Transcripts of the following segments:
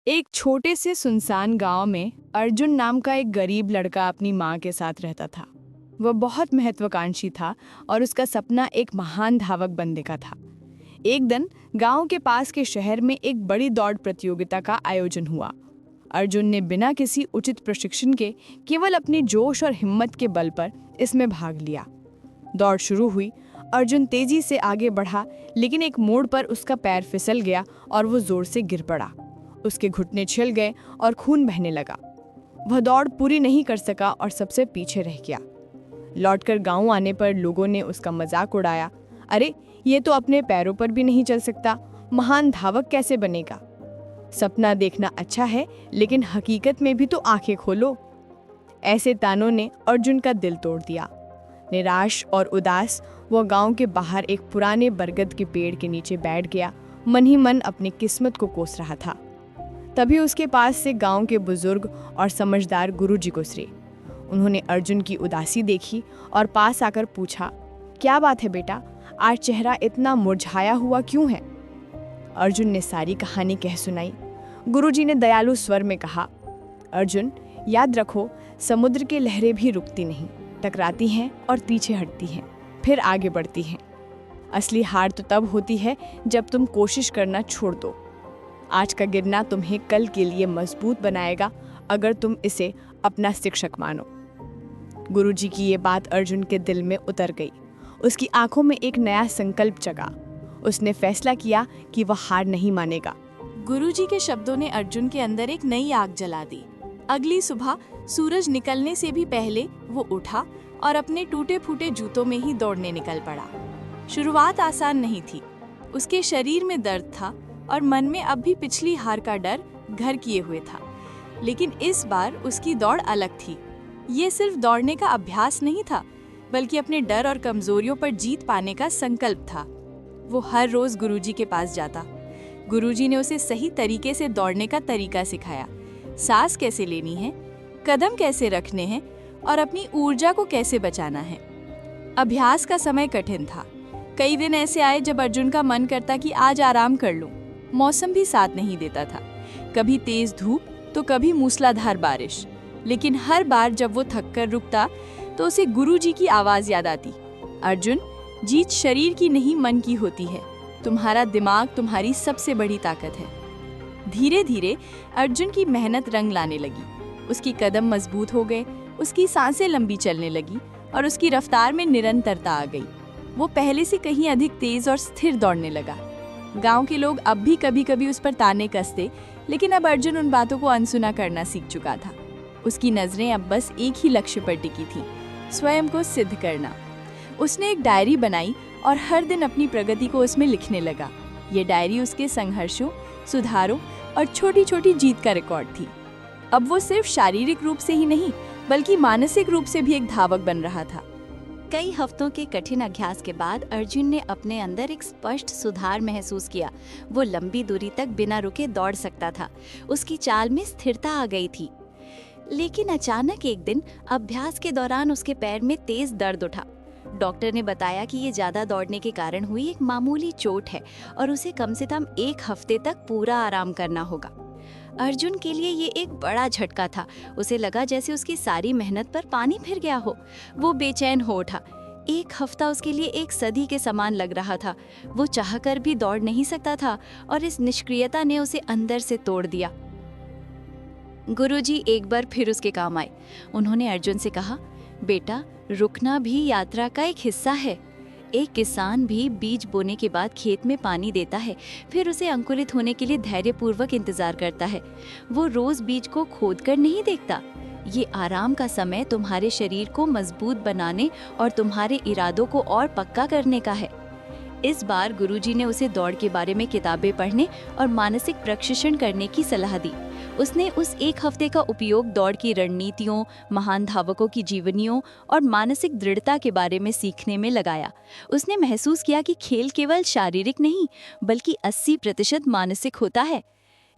एक छोटे से सुनसान गांव में अर्जुन नाम का एक गरीब लड़का अपनी माँ के साथ रहता था। वह बहुत महत्वाकांक्षी था और उसका सपना एक महान धावक बनने का था। एक दिन गांव के पास के शहर में एक बड़ी दौड़ प्रतियोगिता का आयोजन हुआ। अर्जुन ने बिना किसी उचित प्रशिक्षण के केवल अपनी जोश और हिम्मत के बल पर इसमें भाग लिया। दौड़ शुरू हुई। अर्जुन तेजी से आगे बढ़ा, लेकिन एक मोड़ पर उसका पैर फिसल गया और वो जोर से गिर पड़ा। उसके घुटने छिल गए और खून बहने लगा। वह दौड़ पूरी नहीं कर सका और सबसे पीछे रह गया। लौटकर गांव आने पर लोगों ने उसका मजाक उड़ाया। अरे, ये तो अपने पैरों पर भी नहीं चल सकता, महान धावक कैसे बनेगा? सपना देखना अच्छा है, लेकिन हकीकत में भी तो आंखें खोलो। ऐसे तानों ने अर्जुन का दिल तोड़ दिया। निराश और उदास वह गांव के बाहर एक पुराने बरगद के पेड़ के नीचे बैठ गया, मन ही मन अपनी किस्मत को कोस रहा था। तभी उसके पास से गांव के बुजुर्ग और समझदार गुरुजी गुजरे। उन्होंने अर्जुन की उदासी देखी और पास आकर पूछा, क्या बात है बेटा, आज चेहरा इतना मुरझाया हुआ क्यों है? अर्जुन ने सारी कहानी कह सुनाई। गुरुजी ने दयालु स्वर में कहा, अर्जुन, याद रखो, समुद्र की लहरें भी रुकती नहीं, टकराती हैं और पीछे हटती हैं, फिर आगे बढ़ती हैं। असली हार तो तब होती है जब तुम कोशिश करना छोड़ दो। आज का गिरना तुम्हें कल के लिए मजबूत बनाएगा, अगर तुम इसे अपना शिक्षक मानो। गुरुजी की ये बात अर्जुन के दिल में उतर गई। उसकी आंखों में एक नया संकल्प जगा। उसने फैसला किया कि वह हार नहीं मानेगा। गुरुजी के शब्दों ने अर्जुन के अंदर एक नई आग जला दी। अगली सुबह सूरज निकलने से भी पहले वो उठा और अपने टूटे फूटे जूतों में ही दौड़ने निकल पड़ा। शुरुआत आसान नहीं थी। उसके शरीर में दर्द था और मन में अब भी पिछली हार का डर घर किए हुए था। लेकिन इस बार उसकी दौड़ अलग थी। ये सिर्फ दौड़ने का अभ्यास नहीं था, बल्कि अपने डर और कमजोरियों पर जीत पाने का संकल्प था। वो हर रोज गुरुजी के पास जाता। गुरुजी ने उसे सही तरीके से दौड़ने का तरीका सिखाया। सांस कैसे लेनी है, कदम कैसे रखने हैं और अपनी ऊर्जा को कैसे बचाना है। अभ्यास का समय कठिन था। कई दिन ऐसे आए जब अर्जुन का मन करता कि आज आराम कर लूं। मौसम भी साथ नहीं देता था, कभी तेज धूप तो कभी मूसलाधार बारिश। लेकिन हर बार जब वो थक कर रुकता तो उसे गुरुजी की आवाज याद आती, अर्जुन, जीत शरीर की नहीं मन की होती है। तुम्हारा दिमाग तुम्हारी सबसे बड़ी ताकत है। धीरे धीरे अर्जुन की मेहनत रंग लाने लगी। उसकी कदम मजबूत हो गए, उसकी सांसें लंबी चलने लगी और उसकी रफ्तार में निरंतरता आ गई। वो पहले से कहीं अधिक तेज और स्थिर दौड़ने लगा। गांव के लोग अब भी कभी कभी उस पर ताने कसते, लेकिन अब अर्जुन उन बातों को अनसुना करना सीख चुका था। उसकी नजरें अब बस एक ही लक्ष्य पर टिकी थी, स्वयं को सिद्ध करना। उसने एक डायरी बनाई और हर दिन अपनी प्रगति को उसमें लिखने लगा। ये डायरी उसके संघर्षों, सुधारों और छोटी छोटी जीत का रिकॉर्ड थी। अब वो सिर्फ शारीरिक रूप से ही नहीं, बल्कि मानसिक रूप से भी एक धावक बन रहा था। कई हफ्तों के कठिन अभ्यास के बाद अर्जुन ने अपने अंदर एक स्पष्ट सुधार महसूस किया। वो लंबी दूरी तक बिना रुके दौड़ सकता था। उसकी चाल में स्थिरता आ गई थी। लेकिन अचानक एक दिन अभ्यास के दौरान उसके पैर में तेज दर्द उठा। डॉक्टर ने बताया कि ये ज्यादा दौड़ने के कारण हुई एक मामूली चोट है और उसे कम से कम 1 हफ्ते तक पूरा आराम करना होगा। अर्जुन के लिए ये एक बड़ा झटका था। उसे लगा जैसे उसकी सारी मेहनत पर पानी फिर गया हो। वो बेचैन हो उठा। 1 हफ्ता उसके लिए एक सदी के समान लग रहा था। वो चाहकर भी दौड़ नहीं सकता था और इस निष्क्रियता ने उसे अंदर से तोड़ दिया। गुरुजी एक बार फिर उसके काम आए। उन्होंने अर्जुन से कहा, बेटा, रुकना भी यात्रा का एक हिस्सा है। एक किसान भी बीज बोने के बाद खेत में पानी देता है, फिर उसे अंकुरित होने के लिए धैर्यपूर्वक इंतजार करता है। वो रोज बीज को खोदकर नहीं देखता। ये आराम का समय तुम्हारे शरीर को मजबूत बनाने और तुम्हारे इरादों को और पक्का करने का है। इस बार गुरुजी ने उसे दौड़ के बारे में किताबें पढ़ने और मानसिक प्रशिक्षण करने की सलाह दी। उसने उस 1 हफ्ते का उपयोग दौड़ की रणनीतियों, महान धावकों की जीवनियों और मानसिक दृढ़ता के बारे में सीखने में लगाया। उसने महसूस किया कि खेल केवल शारीरिक नहीं, बल्कि 80% मानसिक होता है।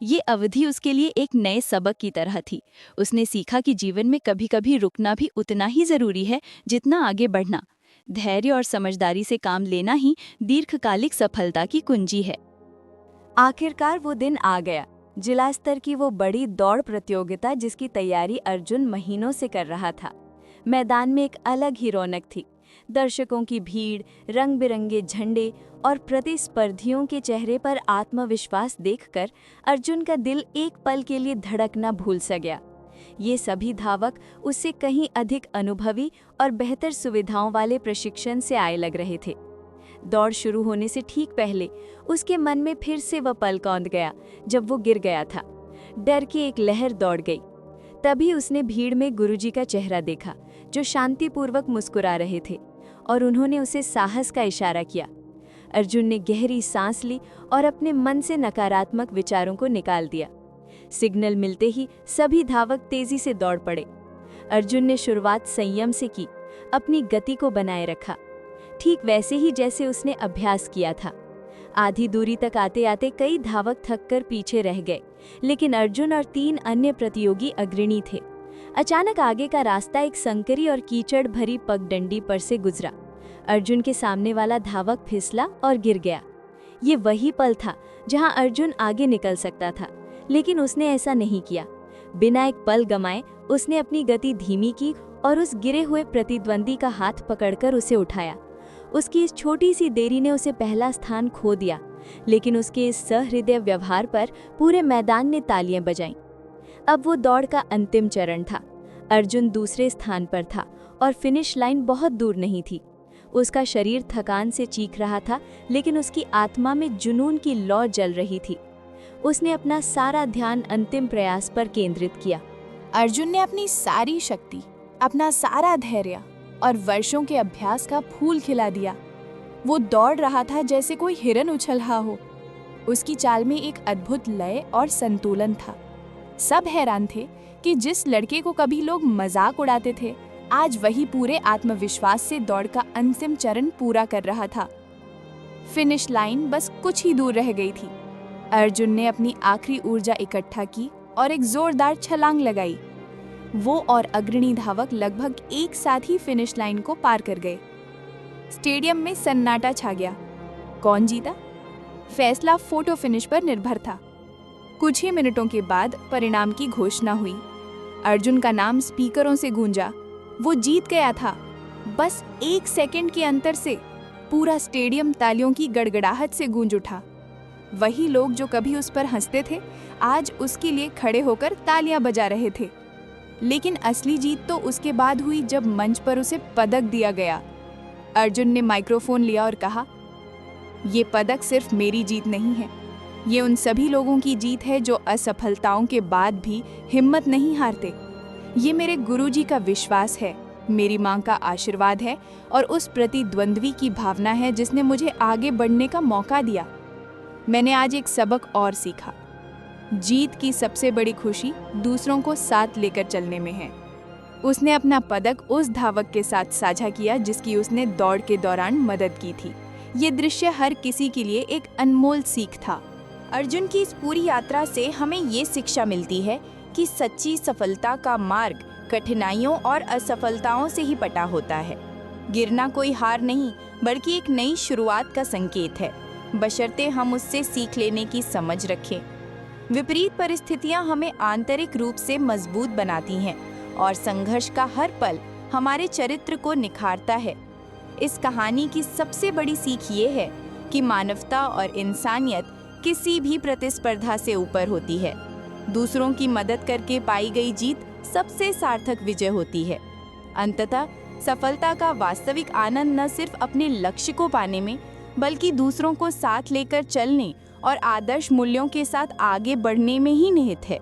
ये अवधि उसके लिए एक नए सबक की तरह थी। उसने सीखा कि जीवन में कभी-कभी रुकना भी उतना ही जरूरी है जितना आगे बढ़ना। धैर्य और समझदारी से काम लेना ही दीर्घकालिक सफलता की कुंजी है। आखिरकार वो दिन आ गया जिला स्तर की वो बड़ी दौड़ प्रतियोगिता जिसकी तैयारी अर्जुन महीनों से कर रहा था। मैदान में एक अलग ही रौनक थी। दर्शकों की भीड़, रंग बिरंगे झंडे और प्रतिस्पर्धियों के चेहरे पर आत्मविश्वास देखकर अर्जुन का दिल एक पल के लिए धड़कना भूल सा गया। ये सभी धावक उससे कहीं अधिक अनुभवी और बेहतर सुविधाओं वाले प्रशिक्षण से आए लग रहे थे। दौड़ शुरू होने से ठीक पहले उसके मन में फिर से वह पल कौंध गया जब वो गिर गया था। डर की एक लहर दौड़ गई। तभी उसने भीड़ में गुरुजी का चेहरा देखा, जो शांतिपूर्वक मुस्कुरा रहे थे और उन्होंने उसे साहस का इशारा किया। अर्जुन ने गहरी सांस ली और अपने मन से नकारात्मक विचारों को निकाल दिया। सिग्नल मिलते ही सभी धावक तेजी से दौड़ पड़े। अर्जुन ने शुरुआत संयम से की, अपनी गति को बनाए रखा, ठीक वैसे ही जैसे उसने अभ्यास किया था। आधी दूरी तक आते आते कई धावक थककर पीछे रह गए, लेकिन अर्जुन और 3 अन्य प्रतियोगी अग्रणी थे। अचानक आगे का रास्ता एक संकरी और कीचड़ भरी पगडंडी पर से गुजरा। अर्जुन के सामने वाला धावक फिसला और गिर गया। ये वही पल था जहां अर्जुन आगे निकल सकता था, लेकिन उसने ऐसा नहीं किया। बिना एक पल गंवाए उसने अपनी गति धीमी की और उस गिरे हुए प्रतिद्वंदी का हाथ पकड़कर उसे उठाया। उसकी इस छोटी सी देरी ने उसे पहला स्थान खो दिया, लेकिन उसके इस सहृदय व्यवहार पर पूरे मैदान ने तालियां बजाईं। अब वो दौड़ का अंतिम चरण था। अर्जुन दूसरे स्थान पर था और फिनिश लाइन बहुत दूर नहीं थी। उसका शरीर थकान से चीख रहा था, लेकिन उसकी आत्मा में जुनून की लौ जल रही थी। उसने अपना सारा ध्यान अंतिम प्रयास पर केंद्रित किया। अर्जुन ने अपनी सारी शक्ति, अपना सारा धैर्य और वर्षों के अभ्यास का फूल खिला दिया। वो दौड़ रहा था जैसे कोई हिरन उछल रहा हो। उसकी चाल में एक अद्भुत लय और संतुलन था। सब हैरान थे कि जिस लड़के को कभी लोग मजाक उड़ाते थे, आज वही पूरे आत्मविश्वास से दौड़ का अंतिम चरण पूरा कर रहा था। फिनिश लाइन बस कुछ ही दूर रह गई थी। अर्जुन ने अपनी आखिरी ऊर्जा इकट्ठा की और एक जोरदार छलांग लगाई। वो और अग्रणी धावक लगभग एक साथ ही फिनिश लाइन को पार कर गए। स्टेडियम में सन्नाटा छा गया। कौन जीता? फैसला फोटो फिनिश पर निर्भर था। कुछ ही मिनटों के बाद परिणाम की घोषणा हुई। अर्जुन का नाम स्पीकरों से गूंजा। वो जीत गया था। बस 1 सेकंड के अंतर से पूरा स्टेडियम तालियों की गड़गड़ाहट से गूंज उठा। वही लोग जो कभी उस पर हंसते थे, आज उसके लिए खड़े होकर तालियां बजा रहे थे। लेकिन असली जीत तो उसके बाद हुई जब मंच पर उसे पदक दिया गया। अर्जुन ने माइक्रोफोन लिया और कहा, ये पदक सिर्फ मेरी जीत नहीं है, ये उन सभी लोगों की जीत है जो असफलताओं के बाद भी हिम्मत नहीं हारते। ये मेरे गुरुजी का विश्वास है, मेरी माँ का आशीर्वाद है और उस प्रतिद्वंद्वी की भावना है जिसने मुझे आगे बढ़ने का मौका दिया। मैंने आज एक सबक और सीखा। जीत की सबसे बड़ी खुशी दूसरों को साथ लेकर चलने में है। उसने अपना पदक उस धावक के साथ साझा किया जिसकी उसने दौड़ के दौरान मदद की थी। ये दृश्य हर किसी के लिए एक अनमोल सीख था। अर्जुन की इस पूरी यात्रा से हमें ये शिक्षा मिलती है कि सच्ची सफलता का मार्ग कठिनाइयों और असफलताओं से ही पटा होता है। गिरना कोई हार नहीं, बल्कि एक नई शुरुआत का संकेत है, बशर्ते हम उससे सीख लेने की समझ रखें। विपरीत परिस्थितियां हमें आंतरिक रूप से मजबूत बनाती हैं और संघर्ष का हर पल हमारे चरित्र को निखारता है। इस कहानी की सबसे बड़ी सीख ये है कि मानवता और इंसानियत किसी भी प्रतिस्पर्धा से ऊपर होती है। दूसरों की मदद करके पाई गई जीत सबसे सार्थक विजय होती है। अंततः सफलता का वास्तविक आनंद न सिर्फ अपने लक्ष्य को पाने में, बल्कि दूसरों को साथ लेकर चलने और आदर्श मूल्यों के साथ आगे बढ़ने में ही निहित है।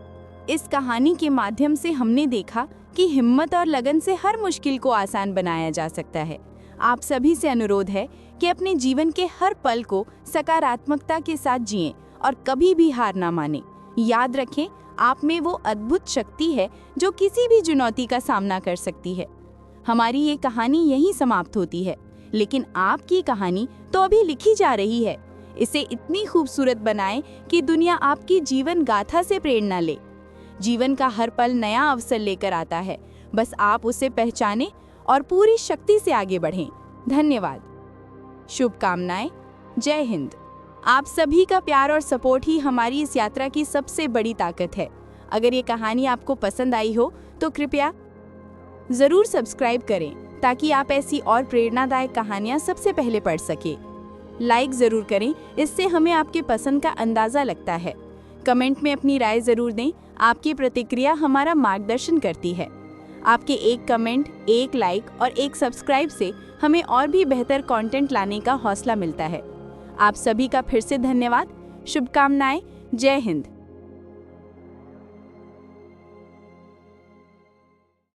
इस कहानी के माध्यम से हमने देखा कि हिम्मत और लगन से हर मुश्किल को आसान बनाया जा सकता है। आप सभी से अनुरोध है कि अपने जीवन के हर पल को सकारात्मकता के साथ जिएं और कभी भी हार ना मानें। याद रखें, आप में वो अद्भुत शक्ति है जो किसी भी चुनौती का सामना कर सकती है। हमारी ये कहानी यहीं समाप्त होती है, लेकिन आपकी कहानी तो अभी लिखी जा रही है। इसे इतनी खूबसूरत बनाएं कि दुनिया आपकी जीवन गाथा से प्रेरणा ले। जीवन का हर पल नया अवसर लेकर आता है, बस आप उसे पहचानें और पूरी शक्ति से आगे बढ़ें। धन्यवाद। शुभकामनाएं। जय हिंद। आप सभी का प्यार और सपोर्ट ही हमारी इस यात्रा की सबसे बड़ी ताकत है। अगर ये कहानी आपको पसंद आई हो तो कृपया ज़रूर सब्सक्राइब करें ताकि आप ऐसी और प्रेरणादायक कहानियाँ सबसे पहले पढ़ सकें। लाइक ज़रूर करें, इससे हमें आपके पसंद का अंदाज़ा लगता है। कमेंट में अपनी राय ज़रूर दें, आपकी प्रतिक्रिया हमारा मार्गदर्शन करती है। आपके एक कमेंट, एक लाइक और एक सब्सक्राइब से हमें और भी बेहतर कंटेंट लाने का हौसला मिलता है। आप सभी का फिर से धन्यवाद। शुभकामनाएं। जय हिंद।